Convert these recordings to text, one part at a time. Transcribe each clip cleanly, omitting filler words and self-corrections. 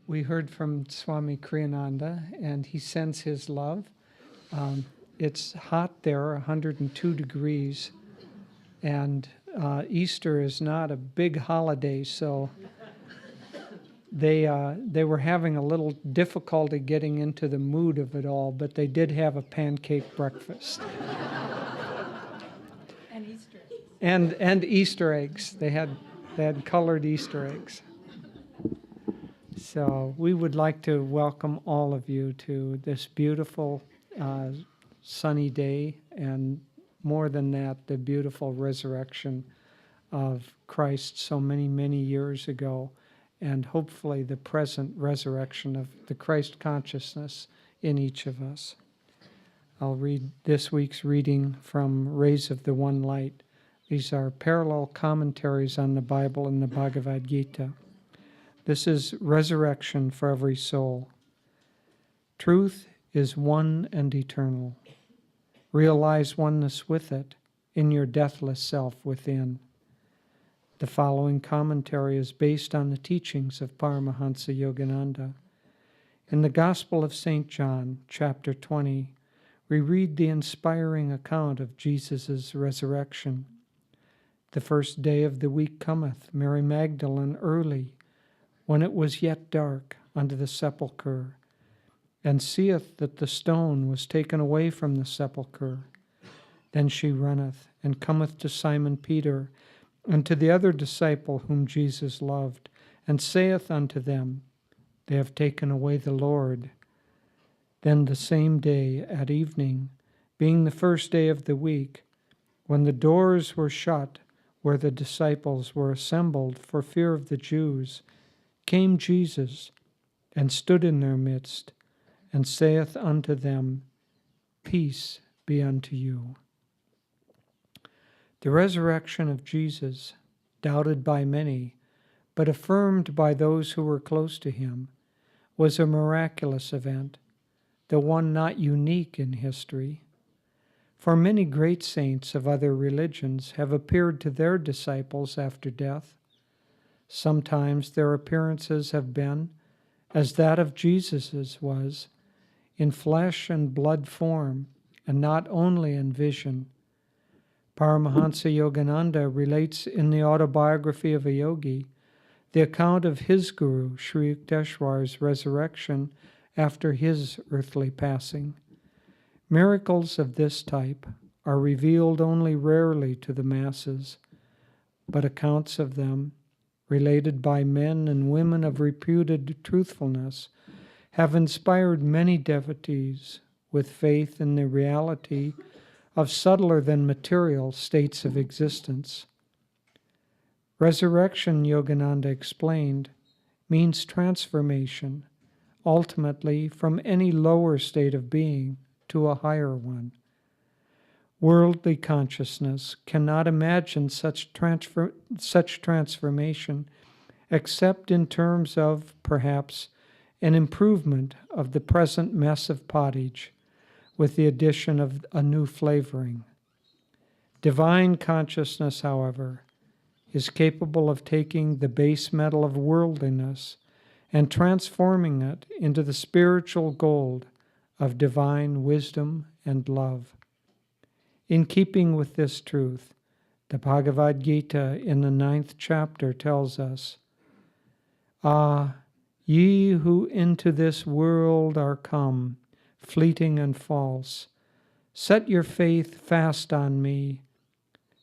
We heard from Swami Kriyananda, and he sends his love. It's hot there, 102 degrees, and Easter is not a big holiday, so they were having a little difficulty getting into the mood of it all, but they did have a pancake breakfast. And Easter eggs. And Easter eggs. They had colored Easter eggs. So we would like to welcome all of you to this beautiful sunny day, and more than that, the beautiful resurrection of Christ so many, many years ago, and hopefully the present resurrection of the Christ consciousness in each of us. I'll read this week's reading from Rays of the One Light. These are parallel commentaries on the Bible and the Bhagavad Gita. This is resurrection for every soul. Truth is one and eternal. Realize oneness with it in your deathless self within. The following commentary is based on the teachings of Paramahansa Yogananda. In the Gospel of St. John, chapter 20, we read the inspiring account of Jesus' resurrection. The first day of the week cometh, Mary Magdalene early, when it was yet dark, unto the sepulchre, and seeth that the stone was taken away from the sepulchre. Then she runneth, and cometh to Simon Peter, and to the other disciple whom Jesus loved, and saith unto them, They have taken away the Lord. Then the same day at evening, being the first day of the week, when the doors were shut, where the disciples were assembled for fear of the Jews, came Jesus, and stood in their midst, and saith unto them, Peace be unto you. The resurrection of Jesus, doubted by many, but affirmed by those who were close to him, was a miraculous event, though one not unique in history. For many great saints of other religions have appeared to their disciples after death. Sometimes their appearances have been, as that of Jesus's was, in flesh and blood form, and not only in vision. Paramahansa Yogananda relates in the autobiography of a yogi the account of his guru, Sri Yukteswar's resurrection after his earthly passing. Miracles of this type are revealed only rarely to the masses, but accounts of them, related by men and women of reputed truthfulness, have inspired many devotees with faith in the reality of subtler than material states of existence. Resurrection, Yogananda explained, means transformation, ultimately from any lower state of being to a higher one. Worldly consciousness cannot imagine such transformation except in terms of, perhaps, an improvement of the present mess of pottage with the addition of a new flavoring. Divine consciousness, however, is capable of taking the base metal of worldliness and transforming it into the spiritual gold of divine wisdom and love. In keeping with this truth, the Bhagavad Gita in the 9th chapter tells us, Ah, ye who into this world are come, fleeting and false, set your faith fast on me,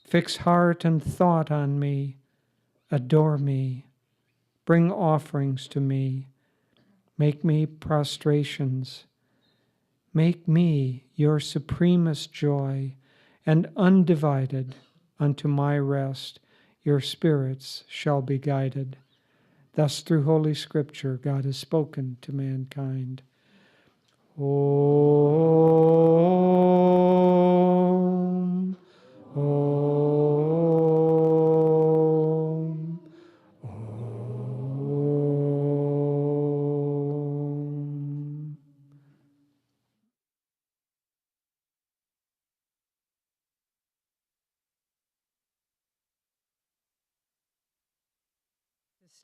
fix heart and thought on me, adore me, bring offerings to me, make me prostrations, make me your supremest joy, and undivided unto my rest your spirits shall be guided. Thus through Holy Scripture God has spoken to mankind. Om, Om, Om.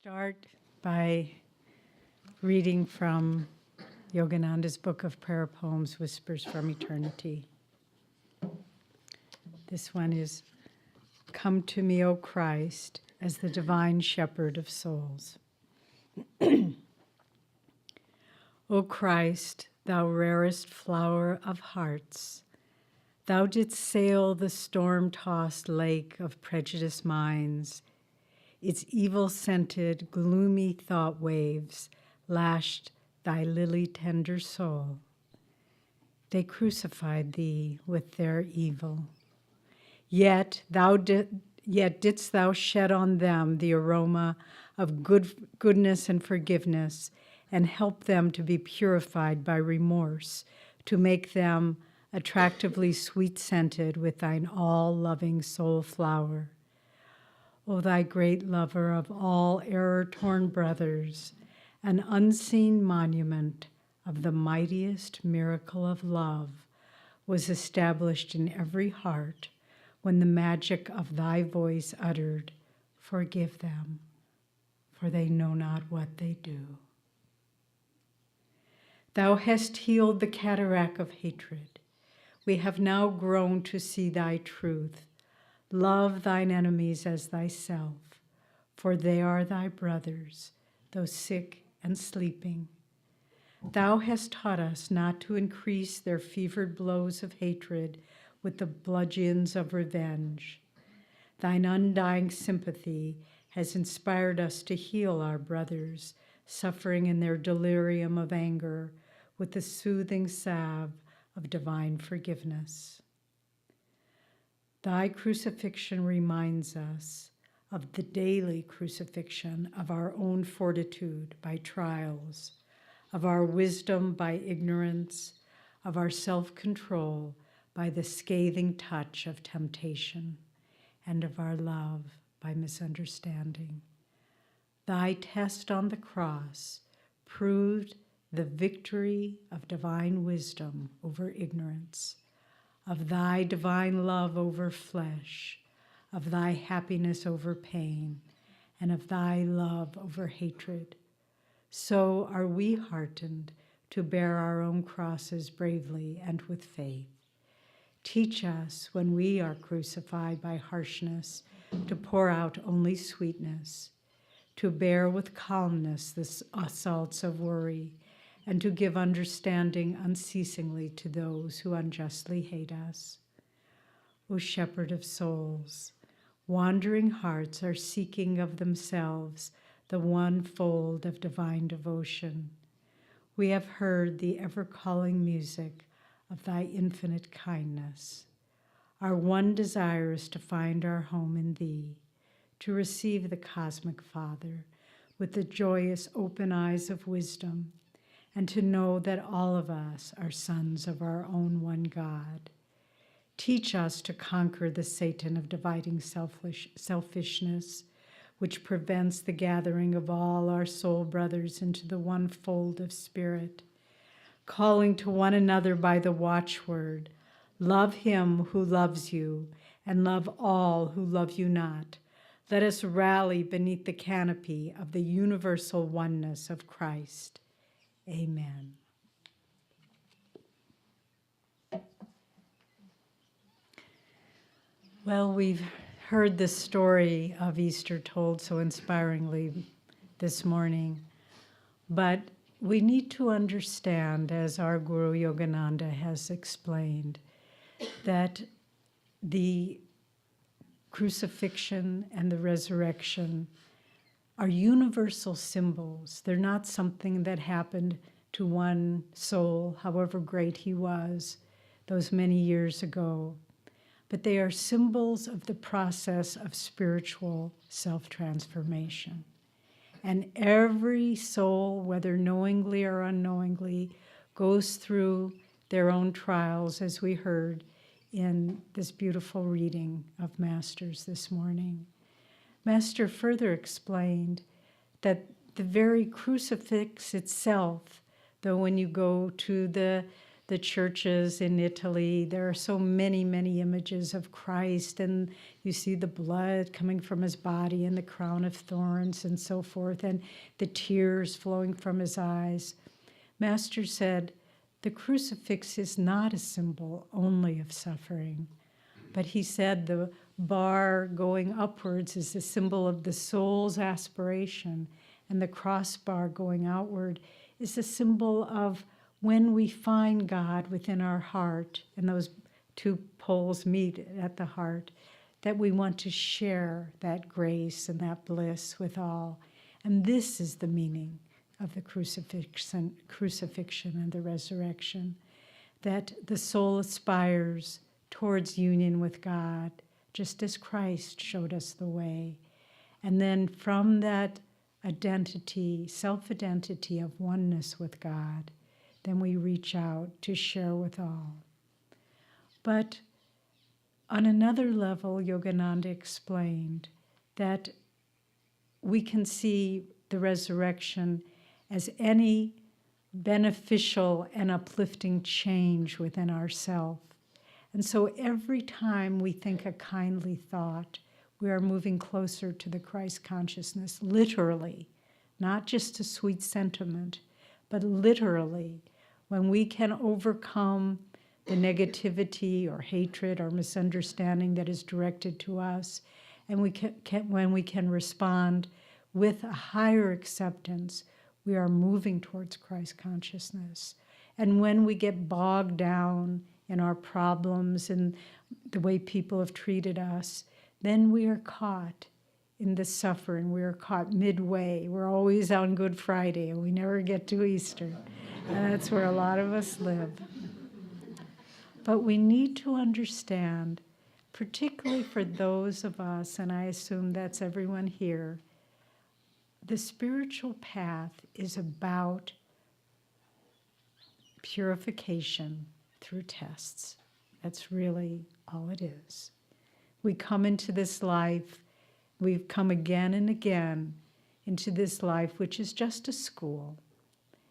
Start by Reading from Yogananda's Book of Prayer Poems, Whispers from Eternity. This one is, Come to me, O Christ, as the divine shepherd of souls. O Christ, thou rarest flower of hearts, thou didst sail the storm-tossed lake of prejudiced minds. Its evil-scented, gloomy thought waves lashed thy lily-tender soul. They crucified thee with their evil. Yet didst thou shed on them the aroma of goodness and forgiveness, and help them to be purified by remorse, to make them attractively sweet-scented with thine all-loving soul flower. O thy great lover of all error-torn brothers, an unseen monument of the mightiest miracle of love was established in every heart when the magic of thy voice uttered, Forgive them, for they know not what they do. Thou hast healed the cataract of hatred. We have now grown to see thy truth. Love thine enemies as thyself, for they are thy brothers, though sick and sleeping. Thou hast taught us not to increase their fevered blows of hatred with the bludgeons of revenge. Thine undying sympathy has inspired us to heal our brothers, suffering in their delirium of anger, with the soothing salve of divine forgiveness. Thy crucifixion reminds us of the daily crucifixion of our own fortitude by trials, of our wisdom by ignorance, of our self-control by the scathing touch of temptation, and of our love by misunderstanding. Thy test on the cross proved the victory of divine wisdom over ignorance, of thy divine love over flesh, of thy happiness over pain, and of thy love over hatred. So are we heartened to bear our own crosses bravely and with faith. Teach us, when we are crucified by harshness, to pour out only sweetness, to bear with calmness the assaults of worry, and to give understanding unceasingly to those who unjustly hate us. O Shepherd of souls, wandering hearts are seeking of themselves the one fold of divine devotion. We have heard the ever-calling music of thy infinite kindness. Our one desire is to find our home in thee, to receive the cosmic Father with the joyous open eyes of wisdom, and to know that all of us are sons of our own one God. Teach us to conquer the Satan of dividing selfishness, which prevents the gathering of all our soul brothers into the one fold of spirit, calling to one another by the watchword, love him who loves you, and love all who love you not. Let us rally beneath the canopy of the universal oneness of Christ. Amen. Well, we've heard the story of Easter told so inspiringly this morning, but we need to understand, as our Guru Yogananda has explained, that the crucifixion and the resurrection are universal symbols. They're not something that happened to one soul, however great he was, those many years ago. But they are symbols of the process of spiritual self-transformation. And every soul, whether knowingly or unknowingly, goes through their own trials, as we heard in this beautiful reading of Master's this morning. Master further explained that the very crucifix itself, though when you go to the the churches in Italy, there are so many, many images of Christ, and you see the blood coming from his body and the crown of thorns and so forth, and the tears flowing from his eyes. Master said, the crucifix is not a symbol only of suffering, but he said the bar going upwards is a symbol of the soul's aspiration, and the crossbar going outward is a symbol of when we find God within our heart, and those two poles meet at the heart, that we want to share that grace and that bliss with all. And this is the meaning of the crucifixion and the resurrection, that the soul aspires towards union with God, just as Christ showed us the way. And then from that identity, self-identity of oneness with God, then we reach out to share with all. But on another level, Yogananda explained that we can see the resurrection as any beneficial and uplifting change within ourself. And so every time we think a kindly thought, we are moving closer to the Christ consciousness, literally, not just a sweet sentiment, but literally, when we can overcome the negativity or hatred or misunderstanding that is directed to us, and when we can respond with a higher acceptance, we are moving towards Christ consciousness. And when we get bogged down in our problems and the way people have treated us, then we are caught in the suffering. We are caught midway. We're always on Good Friday, and we never get to Easter. And that's where a lot of us live. But we need to understand, particularly for those of us, and I assume that's everyone here, the spiritual path is about purification through tests. That's really all it is. We come into this life, we've come again and again into this life, which is just a school.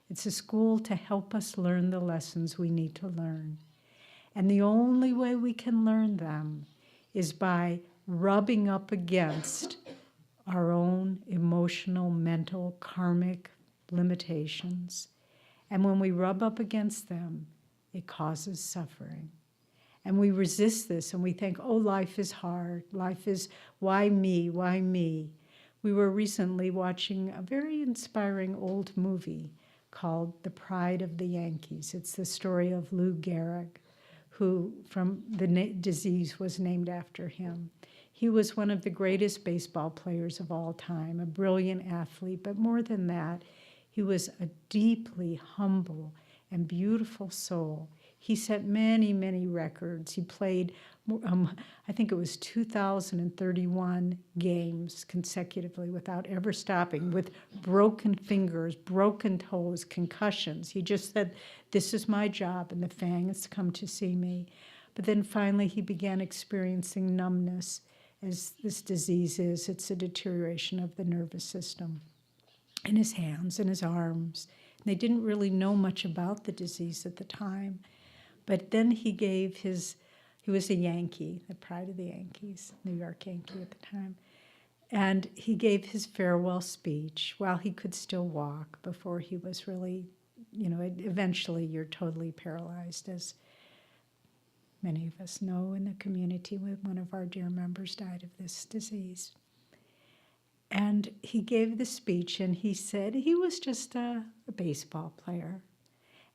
It's a school to help us learn the lessons we need to learn. And the only way we can learn them is by rubbing up against our own emotional, mental, karmic limitations. And when we rub up against them, it causes suffering. And we resist this and we think, oh, life is hard. Life is, why me? Why me? We were recently watching a very inspiring old movie called The Pride of the Yankees. It's the story of Lou Gehrig, who from the disease was named after him. He was one of the greatest baseball players of all time, a brilliant athlete, but more than that, he was a deeply humble and beautiful soul. He set many, many records. He played, I think it was 2,031 games consecutively without ever stopping, with broken fingers, broken toes, concussions. He just said, this is my job, and the Fang has come to see me. But then finally he began experiencing numbness, as this disease is. It's a deterioration of the nervous system in his hands and his arms. They didn't really know much about the disease at the time. But then he was a Yankee, the pride of the Yankees, New York Yankee at the time. And he gave his farewell speech while he could still walk before he was really, eventually you're totally paralyzed, as many of us know in the community. One of our dear members died of this disease. And he gave the speech, and he said he was just a baseball player.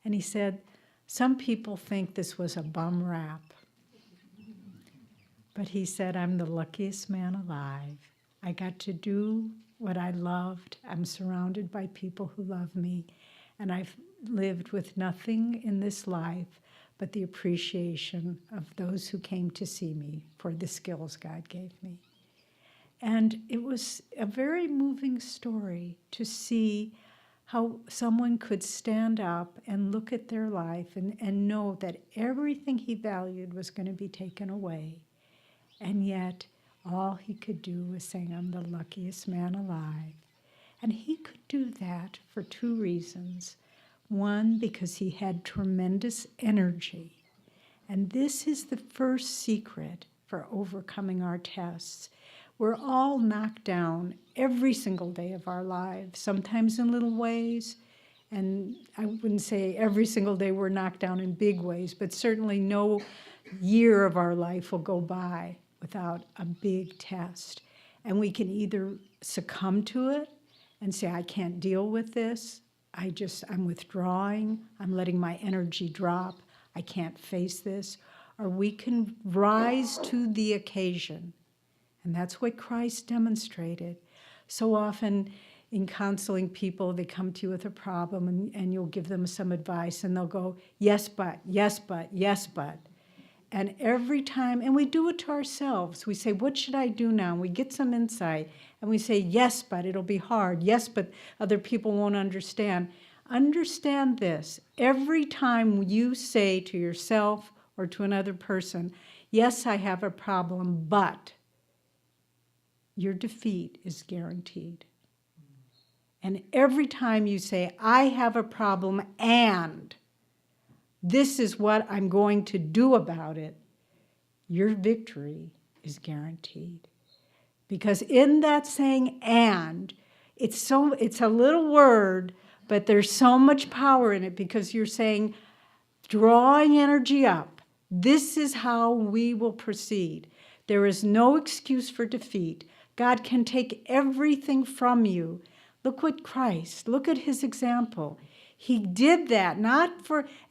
And he said, some people think this was a bum rap. But he said, I'm the luckiest man alive. I got to do what I loved. I'm surrounded by people who love me. And I've lived with nothing in this life but the appreciation of those who came to see me for the skills God gave me. And it was a very moving story to see how someone could stand up and look at their life and know that everything he valued was going to be taken away. And yet all he could do was saying, I'm the luckiest man alive. And he could do that for two reasons. One, because he had tremendous energy. And this is the first secret for overcoming our tests. We're all knocked down every single day of our lives, sometimes in little ways. And I wouldn't say every single day we're knocked down in big ways, but certainly no year of our life will go by without a big test. And we can either succumb to it and say, I can't deal with this. I'm withdrawing. I'm letting my energy drop. I can't face this. Or we can rise to the occasion. And that's what Christ demonstrated. So often in counseling people, they come to you with a problem and you'll give them some advice and they'll go, yes, but, yes, but, yes, but. And every time, and we do it to ourselves, we say, what should I do now? And we get some insight and we say, yes, but it'll be hard. Yes, but other people won't understand. Understand this. Every time you say to yourself or to another person, yes, I have a problem, but your defeat is guaranteed. And every time you say, I have a problem and this is what I'm going to do about it, your victory is guaranteed. Because in that saying and, it's a little word, but there's so much power in it because you're saying, drawing energy up, this is how we will proceed. There is no excuse for defeat. God can take everything from you. Look at his example. He did that,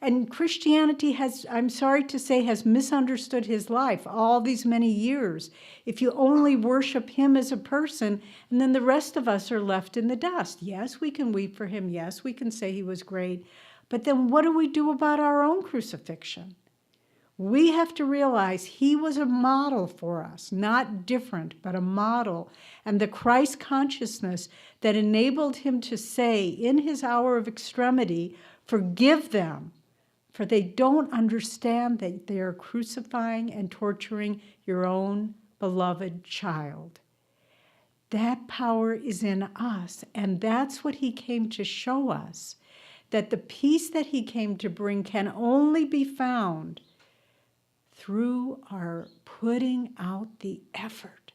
and Christianity has, I'm sorry to say, has misunderstood his life all these many years. If you only worship him as a person, and then the rest of us are left in the dust. Yes, we can weep for him. Yes, we can say he was great. But then what do we do about our own crucifixion? We have to realize he was a model for us, not different, but a model. And the Christ consciousness that enabled him to say in his hour of extremity, forgive them, for they don't understand that they are crucifying and torturing your own beloved child. That power is in us, and that's what he came to show us, that the peace that he came to bring can only be found through our putting out the effort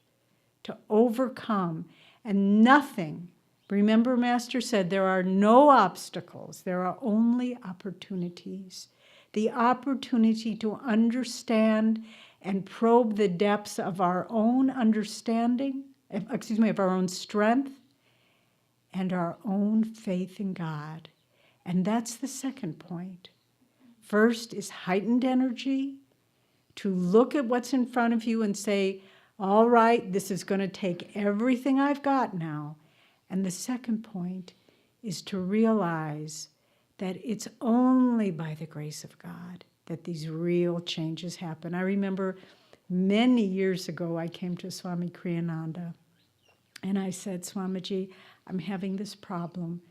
to overcome. And nothing, remember Master said, there are no obstacles, there are only opportunities. The opportunity to understand and probe the depths of our own understanding, of our own strength and our own faith in God. And that's the second point. First is heightened energy, to look at what's in front of you and say, all right, this is going to take everything I've got now. And the second point is to realize that it's only by the grace of God that these real changes happen. I remember many years ago, I came to Swami Kriyananda and I said, Swamiji, I'm having this problem.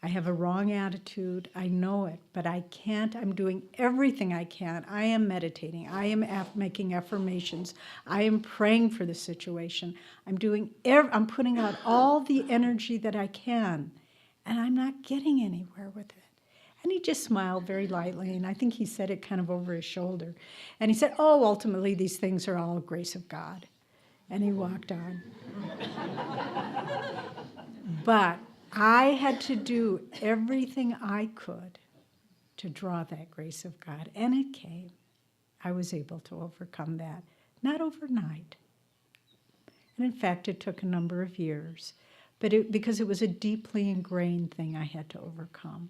I have a wrong attitude. I know it, but I can't. I'm doing everything I can. I am meditating. I am making affirmations. I am praying for the situation. I'm putting out all the energy that I can, and I'm not getting anywhere with it. And he just smiled very lightly, and I think he said it kind of over his shoulder. And he said, oh, ultimately, these things are all grace of God. And he walked on. But I had to do everything I could to draw that grace of God, and it came. I was able to overcome that, not overnight. And in fact, it took a number of years, but because it was a deeply ingrained thing I had to overcome.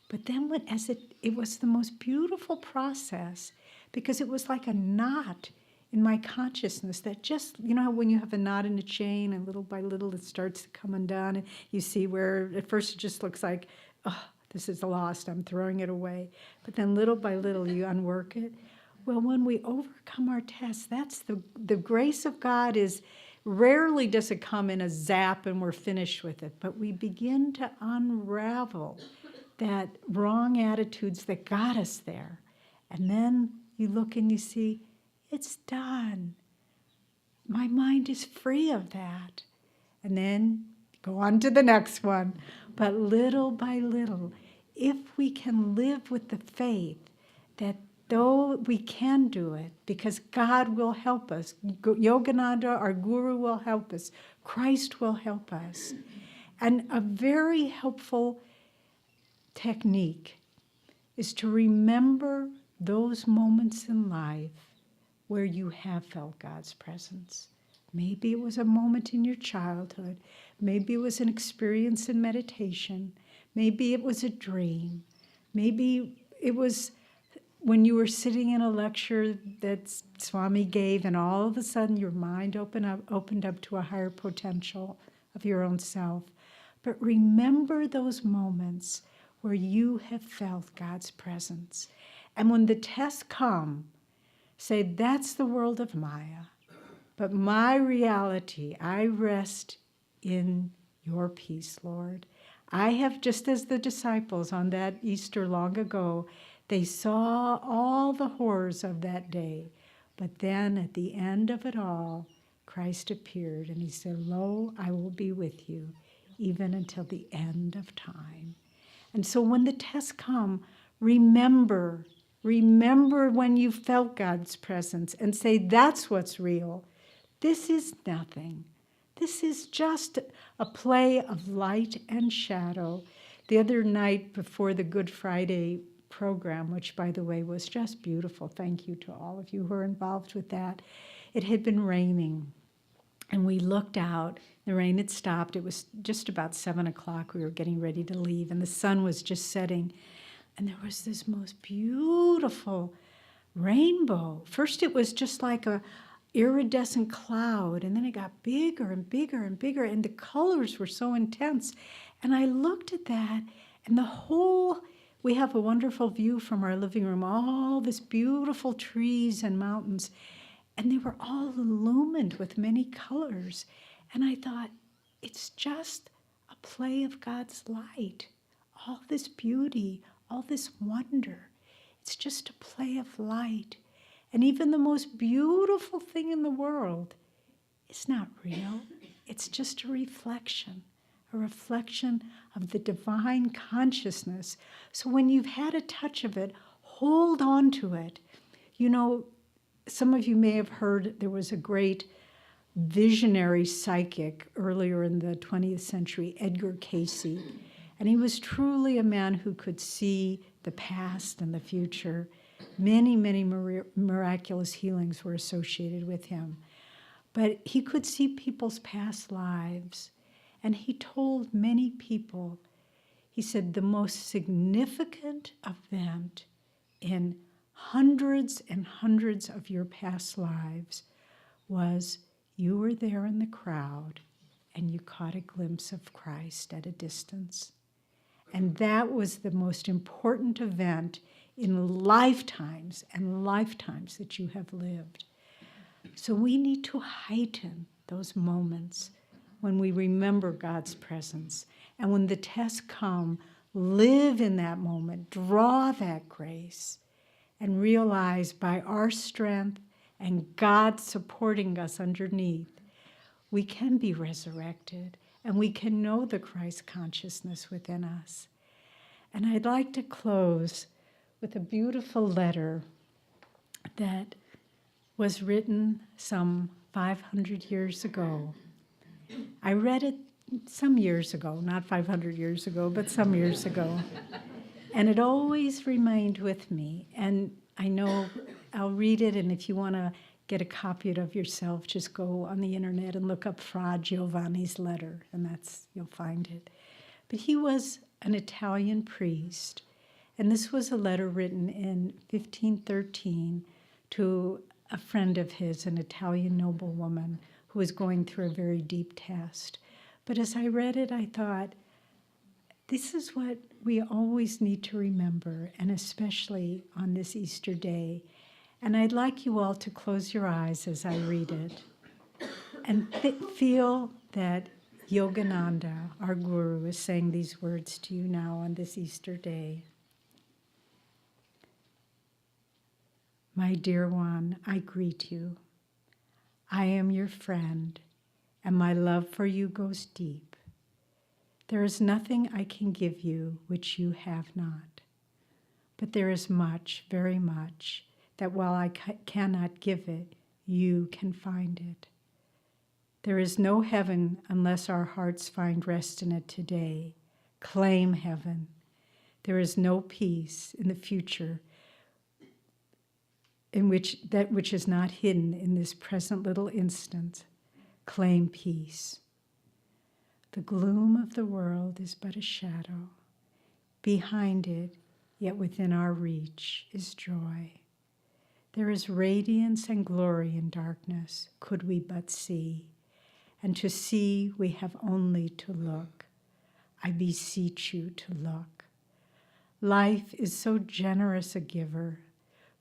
But then it was the most beautiful process, because it was like a knot in my consciousness that just, you know, when you have a knot in a chain and little by little it starts to come undone, and you see where at first it just looks like, oh, this is lost, I'm throwing it away. But then little by little you unwork it. Well, when we overcome our tests, that's the grace of God is, rarely does it come in a zap and we're finished with it, but we begin to unravel that wrong attitudes that got us there. And then you look and you see, it's done. My mind is free of that. And then go on to the next one. But little by little, if if we can live with the faith that though we can do it, because God will help us, Yogananda, our guru, will help us, Christ will help us. And a very helpful technique is to remember those moments in life where you have felt God's presence. Maybe it was a moment in your childhood. Maybe it was an experience in meditation. Maybe it was a dream. Maybe it was when you were sitting in a lecture that Swami gave, and all of a sudden your mind opened up to a higher potential of your own self. But remember those moments where you have felt God's presence. And when the tests come, say, that's the world of Maya. But my reality, I rest in your peace, Lord. I have, just as the disciples on that Easter long ago, they saw all the horrors of that day. But then at the end of it all, Christ appeared and he said, lo, I will be with you even until the end of time. And so when the tests come, remember when you felt God's presence and say, that's what's real. This is nothing. This is just a play of light and shadow. The other night before the Good Friday program, which, by the way, was just beautiful, thank you to all of you who are involved with that, it had been raining. And we looked out. The rain had stopped. It was just about 7 o'clock. We were getting ready to leave, and the sun was just setting. And there was this most beautiful rainbow. First, it was just like a iridescent cloud, and then it got bigger and bigger and bigger, and the colors were so intense. And I looked at that, and we have a wonderful view from our living room, all this beautiful trees and mountains, and they were all illumined with many colors. And I thought, it's just a play of God's light. All this beauty, all this wonder. It's just a play of light. And even the most beautiful thing in the world is not real. It's just a reflection of the divine consciousness. So when you've had a touch of it, hold on to it. You know, some of you may have heard there was a great visionary psychic earlier in the 20th century, Edgar Cayce. And he was truly a man who could see the past and the future. Many, many miraculous healings were associated with him. But he could see people's past lives. And he told many people, he said, the most significant event in hundreds and hundreds of your past lives was you were there in the crowd and you caught a glimpse of Christ at a distance. And that was the most important event in lifetimes and lifetimes that you have lived. So we need to heighten those moments when we remember God's presence. And when the tests come, live in that moment, draw that grace, and realize by our strength and God supporting us underneath, we can be resurrected and we can know the Christ consciousness within us. And I'd like to close with a beautiful letter that was written some 500 years ago. I read it some years ago, not 500 years ago, but some years ago. And it always remained with me. And I know I'll read it, and if you want to get a copy of it yourself, just go on the internet and look up Fra Giovanni's letter, and you'll find it. But he was an Italian priest, and this was a letter written in 1513 to a friend of his, an Italian noblewoman who was going through a very deep test. But as I read it, I thought, this is what we always need to remember, and especially on this Easter day. And I'd like you all to close your eyes as I read it and feel that Yogananda, our guru, is saying these words to you now on this Easter day. My dear one, I greet you. I am your friend, and my love for you goes deep. There is nothing I can give you which you have not. But there is much, very much, that while I cannot give it, you can find it. There is no heaven unless our hearts find rest in it today. Claim heaven. There is no peace in the future in which that which is not hidden in this present little instant. Claim peace. The gloom of the world is but a shadow. Behind it, yet within our reach, is joy. There is radiance and glory in darkness, could we but see. And to see, we have only to look. I beseech you to look. Life is so generous a giver,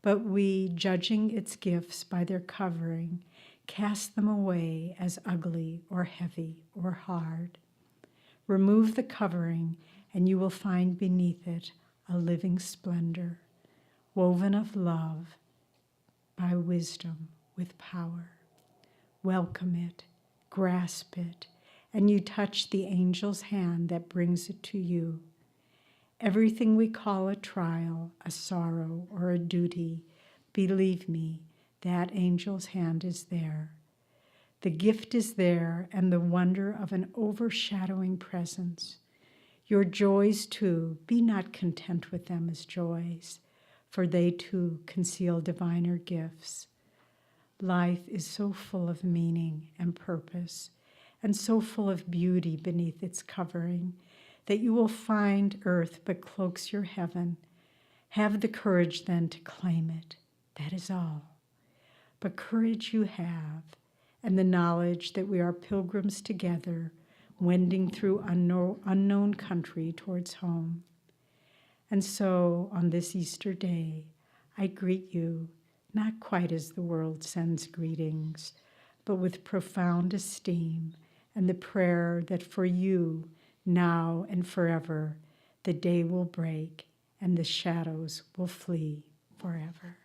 but we, judging its gifts by their covering, cast them away as ugly or heavy or hard. Remove the covering, and you will find beneath it a living splendor, woven of love by wisdom with power. Welcome it, grasp it, and you touch the angel's hand that brings it to you. Everything we call a trial, a sorrow, or a duty, believe me, that angel's hand is there. The gift is there, and the wonder of an overshadowing presence. Your joys, too, be not content with them as joys, for they, too, conceal diviner gifts. Life is so full of meaning and purpose, and so full of beauty beneath its covering, that you will find earth but cloaks your heaven. Have the courage then to claim it. That is all. But courage you have, and the knowledge that we are pilgrims together, wending through unknown country towards home. And so, on this Easter day, I greet you, not quite as the world sends greetings, but with profound esteem and the prayer that for you, now and forever, the day will break and the shadows will flee forever.